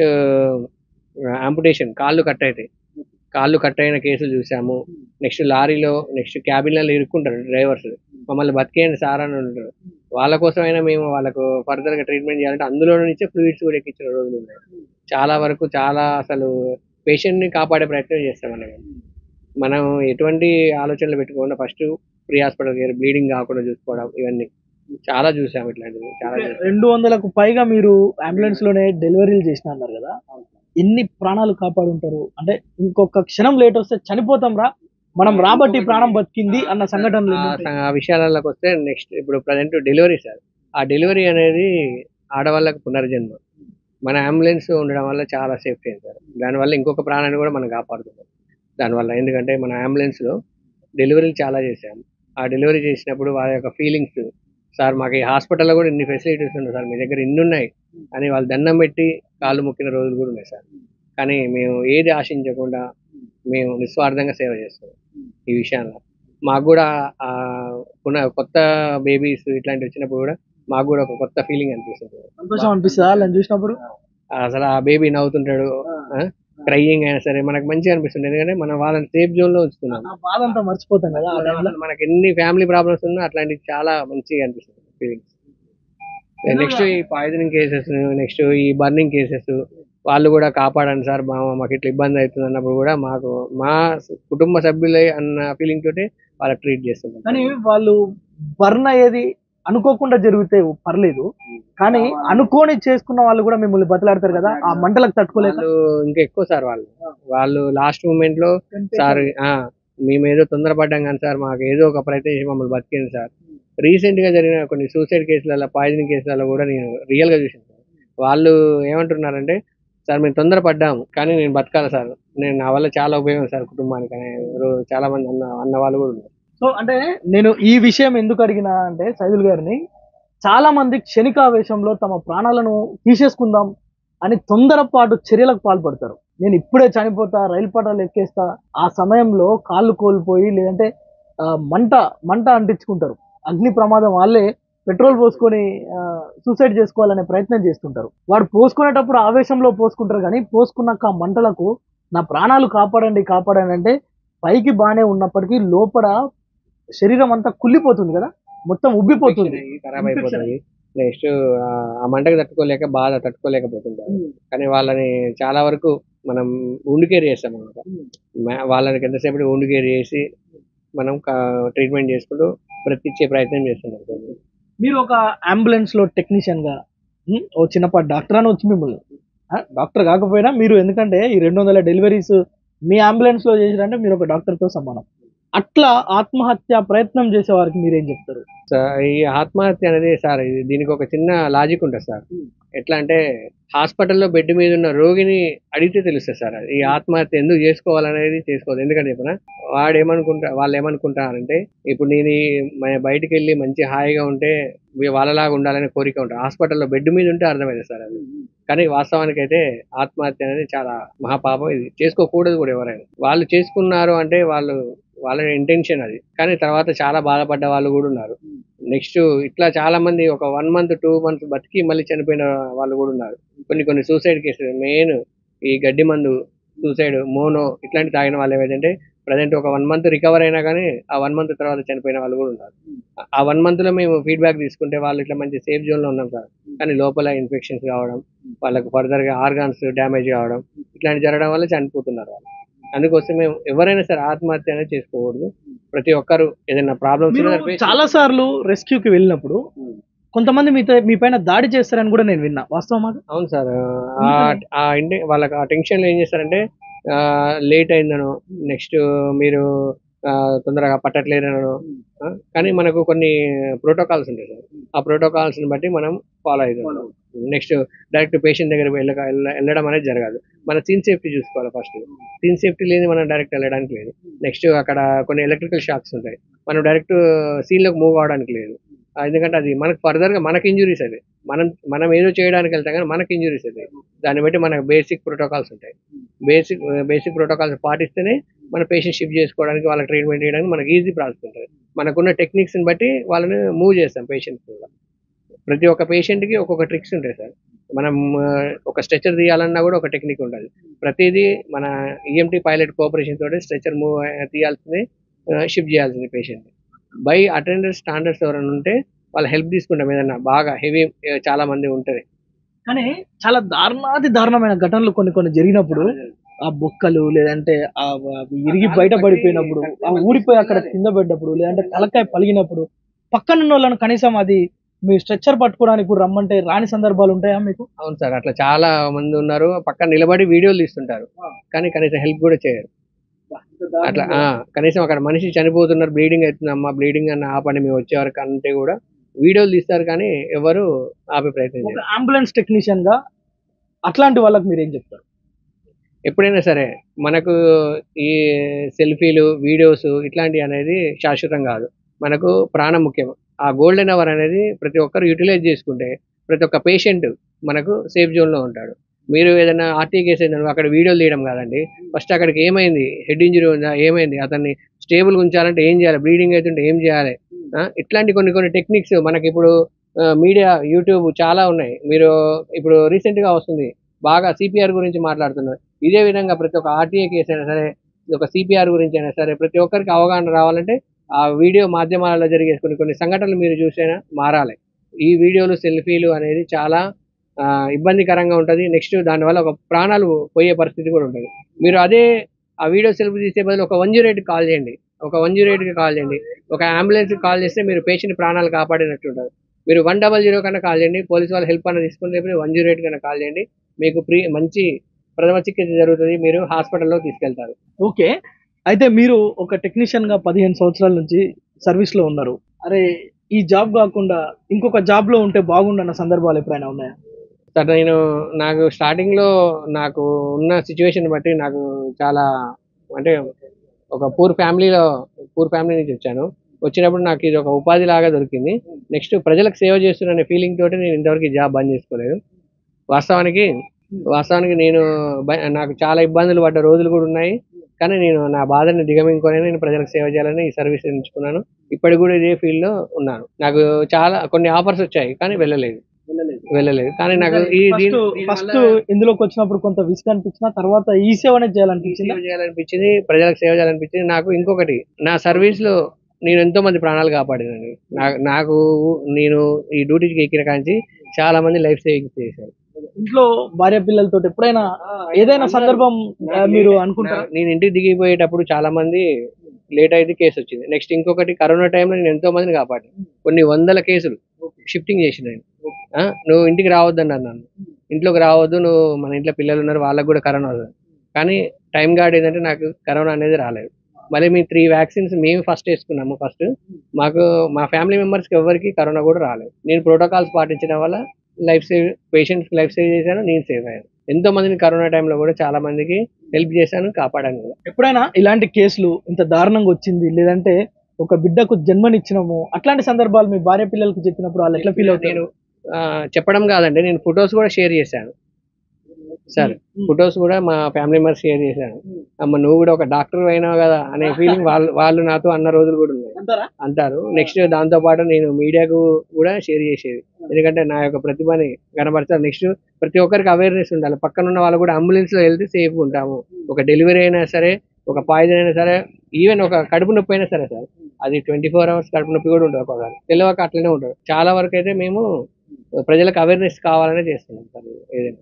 ఆంపుటేషన్, కాళ్ళు కట్ అయిన కేసులు చూసాము. నెక్స్ట్ లారీలో, నెక్స్ట్ క్యాబిన్లలో ఇరుక్కుంటారు డ్రైవర్స్, మమ్మల్ని బతికేయండి సార్ అని ఉంటారు. వాళ్ళ కోసమైనా మేము వాళ్ళకు ఫర్దర్ గా ట్రీట్మెంట్ చేయాలంటే అందులో నుంచే ఫ్లూయిడ్స్ కూడా ఎక్కించిన రోజులు ఉన్నాయి. చాలా వరకు అసలు పేషెంట్ ని కాపాడే ప్రయత్నం చేస్తామని మనం ఎటువంటి ఆలోచనలు పెట్టుకోకుండా first pre hospital care, bleeding కాకుండా చూసుకోవడం, ఇవన్నీ చాలా చూసాము. ఇట్లాంటివి చాలా 200కు పైగా మీరు అంబులెన్స్ లోనే డెలివరీలు చేసిన అన్నారు కదా, ఎన్ని ప్రాణాలు కాపాడుంటారు? అంటే ఇంకొక క్షణం లేట్ వస్తే చనిపోతాం రా, మనం రాబట్టి ప్రాణం బతికింది అన్న సంఘటనలు ఎన్ని ఉంటాయి? ఆ విషయాలకు వస్తే నెక్స్ట్ ఇప్పుడు ప్రజెంట్ డెలివరీ సార్. ఆ డెలివరీ అనేది ఆడవాళ్ళకి పునర్జన్మ. మన అంబులెన్స్ ఉండడం వల్ల చాలా సేఫ్టీ అయింది సార్. దానివల్ల ఇంకొక ప్రాణాన్ని కూడా మనం కాపాడుతున్నాం దానివల్ల. ఎందుకంటే మన అంబులెన్స్ లో డెలివరీలు చాలా చేశాము. ఆ డెలివరీ చేసినప్పుడు వాళ్ళ యొక్క ఫీలింగ్స్, సార్ మాకు ఈ హాస్పిటల్లో కూడా ఇన్ని ఫెసిలిటీస్ ఉన్నాయి సార్, మీ దగ్గర ఇన్ని ఉన్నాయి అని వాళ్ళు దండం పెట్టి కాళ్ళు మొక్కిన రోజులు కూడా ఉన్నాయి సార్. కానీ మేము ఏది ఆశించకుండా మేము నిస్వార్థంగా సేవ చేస్తాం ఈ విషయంలో. మాకు కూడా కొత్త బేబీస్ ఇట్లాంటివి వచ్చినప్పుడు కూడా మాకు కూడా ఒక కొత్త ఫీలింగ్ అనిపిస్తుంది. సంతోషం అనిపిస్తుందా వాళ్ళని చూసినప్పుడు? అసలు ఆ బేబీ నవ్వుతుంటాడు, క్రయింగ్ అయినా సరే మనకు మంచిగా అనిపిస్తుంది. ఎందుకంటే మనం వాళ్ళని సేఫ్ జోన్ లో ఉంచుతున్నాం. ఆ బాధ అంతా మర్చిపోతాం కదా ఆ టైంలో. మనకి ఎన్ని ఫ్యామిలీ ప్రాబ్లమ్స్ ఉన్నా అట్లాంటివి చాలా మంచిగా అనిపిస్తుంది ఫీలింగ్స్. నెక్స్ట్ ఈ పాయిజనింగ్ కేసెస్, నెక్స్ట్ ఈ బర్నింగ్ కేసెస్, వాళ్ళు కూడా కాపాడండి సార్, మాకు ఇట్లా ఇబ్బంది అవుతుంది అన్నప్పుడు కూడా మాకు మా కుటుంబ సభ్యులే అన్న ఫీలింగ్ తోటి వాళ్ళకి ట్రీట్ చేస్తున్నాం. కానీ వాళ్ళు బర్న్ అయ్యేది అనుకోకుండా జరిగితే పర్లేదు, కానీ అనుకోని చేసుకున్న వాళ్ళు కూడా మిమ్మల్ని బతలాడతారు కదా, ఆ మంటలకు తట్టుకోలేక. ఇంకా ఎక్కువ సార్ వాళ్ళు లాస్ట్ మూమెంట్ లో సార్ మేము ఏదో తొందరపడ్డాం కానీ సార్ మాకు ఏదో ఒక ప్రయత్నం చేసి మమ్మల్ని బతికింది సార్. రీసెంట్ గా జరిగిన కొన్ని సూసైడ్ కేసులలో, పాయిజనింగ్ కేసులలో కూడా నేను రియల్ గా చూసాను సార్. వాళ్ళు ఏమంటున్నారంటే, సార్ మేము తొందరపడ్డాము కానీ నేను బతకాలి సార్, నా వల్ల చాలా ఉపయోగం సార్ కుటుంబానికి అని చాలా మంది అన్న వాళ్ళు కూడా ఉన్నారు. సో అంటే నేను ఈ విషయం ఎందుకు అడిగినా అంటే సైదుల్ గారిని, చాలా మంది క్షణికావేశంలో తమ ప్రాణాలను తీసేసుకుందాం అని తొందరపాటు చర్యలకు పాల్పడతారు. నేను ఇప్పుడే చనిపోతా, రైలు పట్టాలు ఎక్కేస్తా, ఆ సమయంలో కాళ్ళు కోల్పోయి లేదంటే మంట అంటించుకుంటారు. అగ్ని ప్రమాదం వాళ్ళే పెట్రోల్ పోసుకొని సూసైడ్ చేసుకోవాలనే ప్రయత్నం చేస్తుంటారు. వాడు పోసుకునేటప్పుడు ఆవేశంలో పోసుకుంటారు, కానీ పోసుకున్నాక ఆ మంటలకు నా ప్రాణాలు కాపాడండి అంటే పైకి బాగానే ఉన్నప్పటికీ లోపల శరీరం అంతా కుళ్ళిపోతుంది కదా, మొత్తం ఉబ్బిపోతుంది, ఖరాబ్ అయిపోతుంది. నెక్స్ట్ ఆ మంటకి బాధ తట్టుకోలేకపోతుంటారు. కానీ వాళ్ళని చాలా వరకు మనం wound కేర్ చేస్తాం అనమాట. వాళ్ళకి ఎంతసేపటి wound కేర్ చేసి మనం ట్రీట్మెంట్ చేసుకుంటూ బ్రతికించే ప్రయత్నం చేస్తున్నారు సార్. మీరు ఒక అంబులెన్స్ లో టెక్నీషియన్ గా ఓ చిన్నపాటి డాక్టర్ అని వచ్చి మిమ్మల్ని డాక్టర్ కాకపోయినా మీరు, ఎందుకంటే ఈ 200 డెలివరీస్ మీ అంబులెన్స్ లో చేసిరంటే మీరు ఒక డాక్టర్ తో సమానం. అట్లా ఆత్మహత్య ప్రయత్నం చేసే వారికి మీరేం చెప్తారు? ఈ ఆత్మహత్య అనేది సార్, దీనికి ఒక చిన్న లాజిక్ ఉంటుంది సార్. ఎట్లా అంటే హాస్పిటల్లో బెడ్ మీద ఉన్న రోగిని అడిగితే తెలుస్తుంది సార్ ఈ ఆత్మహత్య ఎందుకు చేసుకోవాలనేది. చేసుకోవాలి. ఎందుకంటే చెప్పిన వాళ్ళు ఏమనుకుంటారంటే, ఇప్పుడు నేను బయటికి వెళ్ళి మంచి హాయిగా ఉంటే వాళ్ళలాగా ఉండాలనే కోరిక ఉంటుంది. హాస్పిటల్లో బెడ్ మీద ఉంటే అర్థమైంది సార్ అది. కానీ వాస్తవానికి అయితే ఆత్మహత్య అనేది చాలా మహాపాపం. ఇది చేసుకోకూడదు కూడా. ఎవరైనా వాళ్ళు చేసుకున్నారు అంటే వాళ్ళ ఇంటెన్షన్ అది. కానీ తర్వాత చాలా బాధపడ్డ వాళ్ళు కూడా ఉన్నారు. నెక్స్ట్ ఇట్లా చాలా మంది ఒక 1 month 2 months బతికి మళ్ళీ చనిపోయిన వాళ్ళు కూడా ఉన్నారు. కొన్ని సూసైడ్ కేసులు, మెయిన్ ఈ గడ్డి మందు, సూసైడ్, మోనో ఇట్లాంటి తాగిన వాళ్ళు ఏమైందంటే ప్రజెంట్ ఒక 1 month రికవర్ అయినా కానీ ఆ 1 month తర్వాత చనిపోయిన వాళ్ళు కూడా ఉన్నారు. ఆ 1 month లో మేము ఫీడ్బ్యాక్ తీసుకుంటే వాళ్ళు ఇట్లా మంచి సేఫ్ జోన్ లో ఉన్నాం సార్, కానీ లోపల ఇన్ఫెక్షన్స్ కావడం, వాళ్ళకు ఫర్దర్ గా ఆర్గాన్స్ డ్యామేజ్ కావడం, ఇట్లాంటి జరగడం వల్ల చనిపోతున్నారు వాళ్ళు. అందుకోసం మేము ఎవరైనా సరే ఆత్మహత్య అనేది చేసుకోకూడదు. ప్రతి ఒక్కరు ఏదైనా ప్రాబ్లమ్స్ చాలా సార్లు రెస్క్యూకి వెళ్ళినప్పుడు కొంతమంది మీ పైన దాడి చేస్తారని కూడా నేను విన్నా, వాస్తవమా? అవును సార్. వాళ్ళకి ఆ టెన్షన్ లో ఏం చేస్తారంటే లేట్ అయిందనో, నెక్స్ట్ మీరు తొందరగా పట్టట్లేదనో. కానీ మనకు కొన్ని ప్రోటోకాల్స్ ఉంటాయి సార్. ఆ ప్రోటోకాల్స్ ని బట్టి మనం ఫాలో అవుతాం. నెక్స్ట్ డైరెక్ట్ పేషెంట్ దగ్గర వెళ్ళడం అనేది జరగదు. మన సీన్ సేఫ్టీ చూసుకోవాలి ఫస్ట్. సీన్ సేఫ్టీ లేదు మనం డైరెక్ట్ వెళ్ళడానికి లేదు. నెక్స్ట్ అక్కడ కొన్ని ఎలక్ట్రికల్ షాక్స్ ఉంటాయి, మనం డైరెక్ట్ సీన్ లోకి మూవ్ అవడానికి లేదు. ఎందుకంటే అది మనకు ఫర్దర్ గా మనకి ఇంజురీస్ అది. మనం ఏదో చేయడానికి వెళ్తాం కానీ మనకి ఇంజురీస్ అది. దాన్ని బట్టి మనకు బేసిక్ ప్రోటోకాల్స్ ఉంటాయి. బేసిక్ ప్రోటోకాల్స్ పాటిస్తేనే మన పేషెంట్ షిఫ్ట్ చేసుకోవడానికి, వాళ్ళకి ట్రీట్మెంట్ చేయడానికి మనకి ఈజీ ప్రాసెస్ ఉంటుంది. మనకున్న టెక్నిక్స్ ని బట్టి వాళ్ళని మూవ్ చేస్తాం పేషెంట్స్ కూడా. ప్రతి ఒక్క పేషెంట్ కి ఒక్కొక్క ట్రిక్స్ ఉంటాయి సార్. మనం ఒక స్ట్రెచర్ తీయాలన్నా కూడా ఒక టెక్నిక్ ఉంటుంది. ప్రతిదీ మన ఈఎంటీ పైలట్ కోఆపరేషన్ తోటి స్ట్రెచర్ మూవ్ తీయాల్సింది, షిఫ్ట్ చేయాల్సింది పేషెంట్. బై అటెండర్ స్టాండర్డ్స్ ఎవరైనా ఉంటే వాళ్ళ హెల్ప్ తీసుకుంటాం. ఏదన్నా బాగా హెవీ చాలా మంది ఉంటుంది. కానీ చాలా దారుణమైన ఘటనలు కొన్ని జరిగినప్పుడు, ఆ బొక్కలు లేదంటే ఇరిగి బయట పడిపోయినప్పుడు, ఆ ఊడిపోయి అక్కడ కింద పడ్డప్పుడు, లేదంటే తలకాయ పలిగినప్పుడు పక్కనున్న వాళ్ళని కనీసం అది మీ స్ట్రెచ్చర్ పట్టుకోవడానికి కూడా రమ్మంటే రాని సందర్భాలు ఉంటాయా మీకు? అవును సార్, అట్లా చాలా మంది ఉన్నారు. పక్కన నిలబడి వీడియోలు తీస్తుంటారు కానీ కనీసం హెల్ప్ కూడా చేయరు. అట్లా కనీసం అక్కడ మనిషి చనిపోతున్నారు, బ్లీడింగ్ అవుతుందమ్మా, బ్లీడింగ్ అన్న ఆపండి మేము వచ్చేవారికి అంటే కూడా వీడియోలు తీస్తారు కానీ ఎవరు ఆపే ప్రయత్నం చేయరు. అంబులెన్స్ టెక్నీషియన్ గా అట్లాంటి వాళ్ళకి మీరు ఏం చెప్తారు? ఎప్పుడైనా సరే మనకు ఈ సెల్ఫీలు, వీడియోస్ ఇట్లాంటివి అనేది శాశ్వతం కాదు. మనకు ప్రాణం ముఖ్యం. ఆ గోల్డెన్ అవర్ అనేది ప్రతి ఒక్కరు యూటిలైజ్ చేసుకుంటే ప్రతి ఒక్క పేషెంట్ మనకు సేఫ్ జోన్లో ఉంటాడు. మీరు ఏదైనా ఆర్టీ కేసు అయిందని అక్కడ వీడియోలు తీయడం కాదండి. ఫస్ట్ అక్కడికి ఏమైంది, హెడ్ ఇంజరీ ఉందా, ఏమైంది, అతన్ని స్టేబుల్గా ఉంచాలంటే ఏం చేయాలి, బ్లీడింగ్ అవుతుంటే ఏం చేయాలి, ఇట్లాంటి కొన్ని టెక్నిక్స్ మనకి ఇప్పుడు మీడియా, యూట్యూబ్ చాలా ఉన్నాయి. మీరు ఇప్పుడు రీసెంట్గా వస్తుంది బాగా సిపిఆర్ గురించి మాట్లాడుతున్నారు. ఇదే విధంగా ప్రతి ఒక్క ఆర్టీఏ కేసు అయినా సరే, ఒక సిపిఆర్ గురించి అయినా సరే ప్రతి ఒక్కరికి అవగాహన రావాలంటే ఆ వీడియో మాధ్యమాలలో జరిగే కొన్ని సంఘటనలు మీరు చూసైనా మారాలి. ఈ వీడియోలు, సెల్ఫీలు అనేది చాలా ఇబ్బందికరంగా ఉంటుంది. నెక్స్ట్ దానివల్ల ఒక ప్రాణాలు పోయే పరిస్థితి కూడా ఉంటుంది. మీరు అదే ఆ వీడియో సెల్ఫీ తీసే బదులు ఒక 108కి కాల్ చేయండి, ఒక 108కి కాల్ చేయండి, ఒక అంబులెన్స్కి కాల్ చేస్తే మీరు పేషెంట్ ప్రాణాలు కాపాడినట్టు ఉంటుంది. మీరు 100 కన్నా కాల్ చేయండి, పోలీసు వాళ్ళ హెల్ప్ అన్న తీసుకుని, లేకపోతే 108 కన్నా కాల్ చేయండి, మీకు మంచి ప్రథమ చికిత్స జరుగుతుంది, మీరు హాస్పిటల్లో తీసుకెళ్తారు. ఓకే, అయితే మీరు ఒక టెక్నీషియన్ గా 15 సంవత్సరాల నుంచి సర్వీస్ లో ఉన్నారు. అరే ఈ జాబ్ కాకుండా ఇంకొక జాబ్ లో ఉంటే బాగుండన్న సందర్భాలు ఎప్పుడైనా ఉన్నాయా? సార్, నాకు స్టార్టింగ్ లో నాకు ఉన్న సిచ్యువేషన్ బట్టి నాకు చాలా అంటే ఒక పూర్ ఫ్యామిలీ నుంచి వచ్చాను. వచ్చినప్పుడు నాకు ఇది ఒక ఉపాధి లాగా దొరికింది. నెక్స్ట్ ప్రజలకు సేవ చేస్తున్న ఫీలింగ్ తోటి నేను ఇంతవరకు జాబ్ బంద్ చేసుకోలేదు. వాస్తవానికి నాకు చాలా ఇబ్బందులు పడ్డ రోజులు కూడా ఉన్నాయి. కానీ నేను నా బాధని దిగమింగుకొని నేను ప్రజలకు సేవ చేయాలని ఈ సర్వీస్ ఎంచుకున్నాను. ఇప్పటికి కూడా ఇదే ఫీల్డ్ లో ఉన్నాను. నాకు చాలా కొన్ని ఆఫర్స్ వచ్చాయి కానీ వెళ్ళలేదు. కానీ నాకు ఫస్ట్ ఇందులోకి వచ్చినప్పుడు కొంత విసుగు అనిపించిన తర్వాత ఈ సేవనే చేయాలనిపించింది, ప్రజలకు సేవ చేయాలనిపించింది. నాకు ఇంకొకటి, నా సర్వీస్ లో నేను ఎంతో మంది ప్రాణాలు కాపాడినండి. నాకు నేను ఈ డ్యూటీకి ఎక్కిన కాంచి చాలా మంది లైఫ్ సేవింగ్ చేశారు. ఇంట్లో భార్య పిల్లలతో ఎప్పుడైనా ఏదైనా సందర్భం మీరు అనుకుంటారా? నేను ఇంటికి దిగిపోయేటప్పుడు చాలా మంది లేట్ అయితే కేసు వచ్చింది. నెక్స్ట్ ఇంకొకటి కరోనా టైంలో నేను ఎంతో మందిని కాపాడి కొన్ని వందల కేసులు షిఫ్టింగ్ చేసిన నేను. నువ్వు ఇంటికి రావద్దని అన్నాను, ఇంట్లోకి రావద్దు, నువ్వు మన ఇంట్లో పిల్లలు ఉన్నారు వాళ్ళకు కూడా కరోనా వస్తుంది. కానీ టైం గార్డ్ ఏంటంటే నాకు కరోనా అనేది రాలేదు. మళ్ళీ మీ 3 వ్యాక్సిన్స్ మేము ఫస్ట్ వేసుకున్నాము. మాకు మా ఫ్యామిలీ మెంబర్స్కి ఎవరికి కరోనా కూడా రాలేదు. నేను ప్రోటోకాల్స్ పాటించడం వల్ల పేషెంట్స్ లైఫ్ సేవ్ చేశాను, నేను సేవ్ అయ్యాను. ఎంతో మందిని కరోనా టైంలో కూడా చాలా మందికి హెల్ప్ చేశాను, కాపాడాను కూడా. ఎప్పుడైనా ఇలాంటి కేసులు ఇంత దారుణంగా వచ్చింది, లేదంటే ఒక బిడ్డకు జన్మనిచ్చినాము అట్లాంటి సందర్భాలు మీ భార్య పిల్లలకి చెప్పినప్పుడు వాళ్ళు ఎట్లా ఫీల్ అవుతారు? నేను చెప్పడం కాదండి, నేను ఫొటోస్ కూడా షేర్ చేశాను సార్. ఫొటోస్ కూడా మా ఫ్యామిలీ మెంబర్స్ షేర్ చేశాను. అమ్మ నువ్వు కూడా ఒక డాక్టర్ అయినావు కదా అనే ఫీలింగ్ వాళ్ళు నాతో అన్న రోజులు కూడా ఉన్నాయి అంటారు. నెక్స్ట్ దాంతో పాటు నేను మీడియాకు కూడా షేర్ చేసేది, ఎందుకంటే నా యొక్క ప్రతిభని కనబడతారు. నెక్స్ట్ ప్రతి ఒక్కరికి అవేర్నెస్ ఉండాలి. పక్కన ఉన్న వాళ్ళు కూడా అంబులెన్స్ లో వెళ్తే సేఫ్గా ఉంటాము. ఒక డెలివరీ అయినా సరే, ఒక పాయిజన్ అయినా సరే, ఈవెన్ ఒక కడుపు నొప్పి అయినా సరే సార్, అది 24 hours కడుపు నొప్పి కూడా ఉంటుంది. ఒకసారి తెలియక అట్లనే ఉంటుంది. చాలా వరకు అయితే మేము ప్రజలకు అవేర్నెస్ కావాలనే చేస్తున్నాం సార్ ఏదైనా.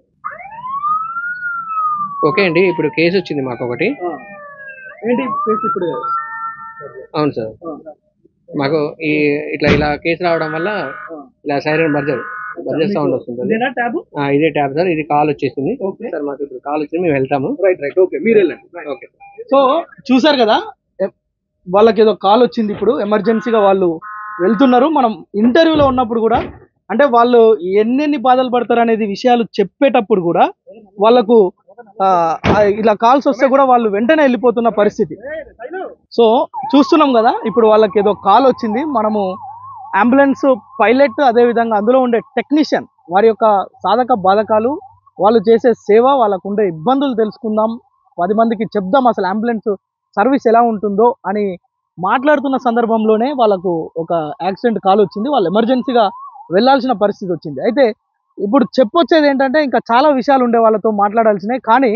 ఓకే అండి, ఇప్పుడు కేసు వచ్చింది మాకు ఒకటి. ఏంటి కేసు ఇప్పుడు? అవును సార్, మాకు ఇలా కేసు రావడం వల్ల ఇలా సైరన్ బర్జర్ సౌండ్ వస్తుంది. ఇదే ట్యాబ్ సార్, ఇది కాల్ వచ్చేసింది సార్. మాకు ఇప్పుడు కాల్ వచ్చింది, మేము వెళ్తాము. రైట్ ఓకే, మీరు వెళ్ళండి. ఓకే. సో చూసారు కదా, వాళ్ళకి ఏదో కాల్ వచ్చింది, ఇప్పుడు ఎమర్జెన్సీగా వాళ్ళు వెళ్తున్నారు. మనం ఇంటర్వ్యూలో ఉన్నప్పుడు కూడా అంటే వాళ్ళు ఎన్నెన్ని బాధలు పడతారు అనేది విషయాలు చెప్పేటప్పుడు కూడా వాళ్ళకు ఇలా కాల్స్ వస్తే కూడా వాళ్ళు వెంటనే వెళ్ళిపోతున్న పరిస్థితి. సో చూస్తున్నాం కదా, ఇప్పుడు వాళ్ళకి ఏదో కాల్ వచ్చింది. మనము అంబులెన్స్ పైలట్, అదేవిధంగా అందులో ఉండే టెక్నీషియన్ వారి యొక్క సాధక బాధకాలు, వాళ్ళు చేసే సేవ, వాళ్ళకు ఉండే ఇబ్బందులు తెలుసుకుందాం, 10 మందికి చెప్దాం అసలు అంబులెన్స్ సర్వీస్ ఎలా ఉంటుందో అని మాట్లాడుతున్న సందర్భంలోనే వాళ్ళకు ఒక యాక్సిడెంట్ కాల్ వచ్చింది. వాళ్ళు ఎమర్జెన్సీగా వెళ్ళాల్సిన పరిస్థితి వచ్చింది. అయితే ఇప్పుడు చెప్పొచ్చేది ఏంటంటే, ఇంకా చాలా విషయాలు ఉండే వాళ్ళతో మాట్లాడాల్సినవి. కానీ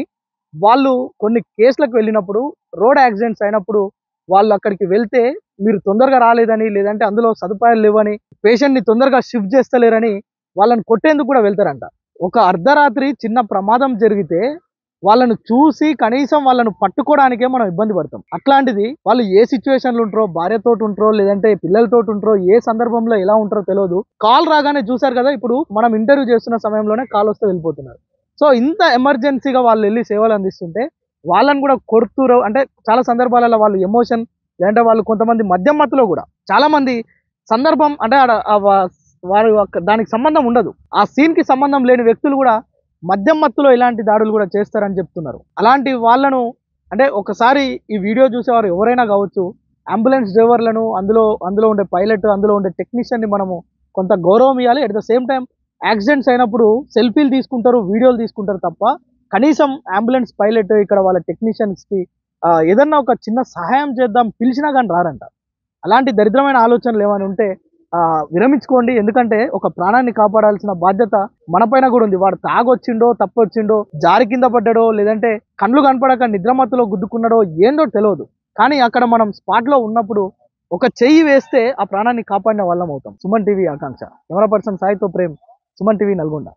వాళ్ళు కొన్ని కేసులకు వెళ్ళినప్పుడు, రోడ్ యాక్సిడెంట్స్ అయినప్పుడు వాళ్ళు అక్కడికి వెళ్తే మీరు తొందరగా రాలేదని, లేదంటే అందులో సదుపాయాలు లేవని, పేషెంట్ని తొందరగా షిఫ్ట్ చేస్తలేరని వాళ్ళని కొట్టేందుకు కూడా వెళ్తారంట. ఒక అర్ధరాత్రి చిన్న ప్రమాదం జరిగితే వాళ్ళను చూసి కనీసం వాళ్ళను పట్టుకోవడానికే మనం ఇబ్బంది పడతాం. అట్లాంటిది వాళ్ళు ఏ సిచ్యువేషన్లు ఉంటారో, భార్యతో ఉంటారో, లేదంటే పిల్లలతో ఉంటారో, ఏ సందర్భంలో ఎలా ఉంటారో తెలియదు. కాల్ రాగానే చూసారు కదా, ఇప్పుడు మనం ఇంటర్వ్యూ చేస్తున్న సమయంలోనే కాల్ వస్తే వెళ్ళిపోతున్నారు. సో ఇంత ఎమర్జెన్సీగా వాళ్ళు వెళ్ళి సేవలు అందిస్తుంటే వాళ్ళని కూడా కొడుతురు. అంటే చాలా సందర్భాలలో వాళ్ళు ఎమోషన్, లేదంటే వాళ్ళు కొంతమంది మద్యం మత్తులో కూడా చాలా మంది సందర్భం అంటే వారి దానికి సంబంధం ఉండదు, ఆ సీన్కి సంబంధం లేని వ్యక్తులు కూడా మద్యం మత్తులో ఇలాంటి దాడులు కూడా చేస్తారని చెప్తున్నారు. అలాంటి వాళ్ళను అంటే ఒకసారి ఈ వీడియో చూసేవారు ఎవరైనా కావచ్చు, అంబులెన్స్ డ్రైవర్లను, అందులో ఉండే పైలట్, అందులో ఉండే టెక్నీషియన్ని మనము కొంత గౌరవం ఇవ్వాలి. At the same time accidents అయినప్పుడు సెల్ఫీలు తీసుకుంటారు, వీడియోలు తీసుకుంటారు తప్ప కనీసం అంబులెన్స్ పైలట్ ఇక్కడ వాళ్ళ టెక్నీషియన్స్కి ఏదన్నా ఒక చిన్న సహాయం చేద్దాం పిలిచినా కానీ రారంట. అలాంటి దరిద్రమైన ఆలోచనలు ఏమైనా ఉంటే విరమించుకోండి. ఎందుకంటే ఒక ప్రాణాన్ని కాపాడాల్సిన బాధ్యత మనపైన కూడా ఉంది. వాడు తాగొచ్చిండో, తప్పొచ్చిండో, జారి కింద పడ్డాడో, లేదంటే కళ్ళు కనపడక నిద్రమత్తులో గుద్దుకున్నాడో ఏందో తెలియదు. కానీ అక్కడ మనం స్పాట్లో ఉన్నప్పుడు ఒక చెయ్యి వేస్తే ఆ ప్రాణాన్ని కాపాడిన వాళ్ళం అవుతాం. Suman TV Akanksha, camera person సాయితో ప్రేమ్, సుమన్ టీవీ నల్గొండ.